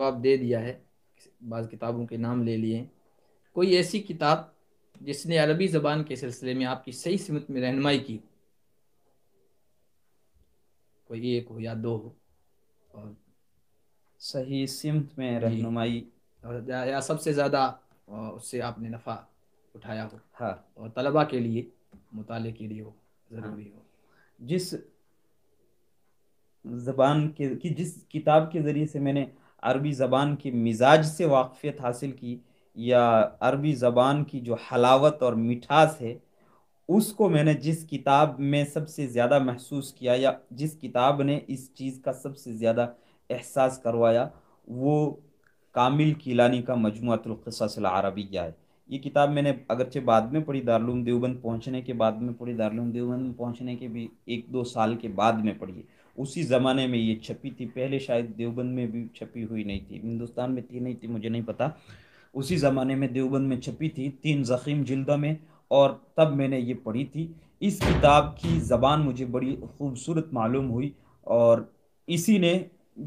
جواب دے دیا ہے، بعض کتابوں کے نام لے لیے ہیں۔ کوئی ایسی کتاب جس نے عربی زبان کے سلسلے میں آپ کی صحیح سمت میں رہنمائی کی، کوئی ایک ہو یا دو ہو، اور صحیح سمت میں جی، رہنمائی؟ اور یا سب سے زیادہ اس سے آپ نے نفع اٹھایا ہو، ہاں اور طلباء کے لیے مطالعے کے لیے وہ ہاں، ضروری ہو۔ جس زبان کی جس کتاب کے ذریعے سے میں نے عربی زبان کے مزاج سے واقفیت حاصل کی، یا عربی زبان کی جو حلاوت اور مٹھاس ہے اس کو میں نے جس کتاب میں سب سے زیادہ محسوس کیا، یا جس کتاب نے اس چیز کا سب سے زیادہ احساس کروایا، وہ کامل کیلانی کا مجموعۃ القصص العربیہ ہے۔ یہ کتاب میں نے اگرچہ بعد میں پڑھی، دارالعلوم دیوبند پہنچنے کے بعد میں پڑھی، دارالعلوم دیوبند پہنچنے کے بھی ایک دو سال کے بعد میں پڑھی ہے۔ اسی زمانے میں یہ چھپی تھی، پہلے شاید دیوبند میں بھی چھپی ہوئی نہیں تھی، ہندوستان میں تھی نہیں تھی مجھے نہیں پتا، اسی زمانے میں دیوبند میں چھپی تھی 3 ضخیم جلدوں میں، اور تب میں نے یہ پڑھی تھی۔ اس کتاب کی زبان مجھے بڑی خوبصورت معلوم ہوئی، اور اسی نے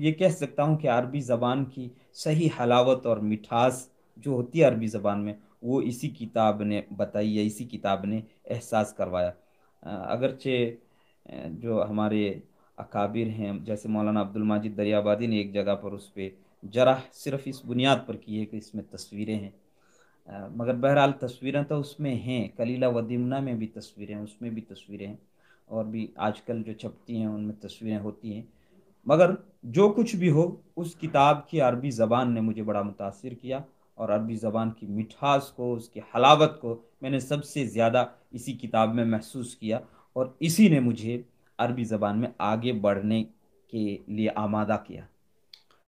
یہ کہہ سکتا ہوں کہ عربی زبان کی صحیح حلاوت اور مٹھاس جو ہوتی ہے عربی زبان میں، وہ اسی کتاب نے بتائی ہے، اسی کتاب نے احساس کروایا۔ اگرچہ جو ہمارے اکابر ہیں جیسے مولانا عبد الماجد دریابادی نے ایک جگہ پر اس پہ جرح صرف اس بنیاد پر کی ہے کہ اس میں تصویریں ہیں، مگر بہرحال تصویریں تو اس میں ہیں، کلیلہ و دمنہ میں بھی تصویریں ہیں، اس میں بھی تصویریں ہیں، اور بھی آج کل جو چھپتی ہیں ان میں تصویریں ہوتی ہیں۔ مگر جو کچھ بھی ہو، اس کتاب کی عربی زبان نے مجھے بڑا متاثر کیا، اور عربی زبان کی مٹھاس کو، اس کی حلاوت کو میں نے سب سے زیادہ اسی کتاب میں محسوس کیا، اور اسی نے مجھے عربی زبان میں آگے بڑھنے کے لیے آمادہ کیا۔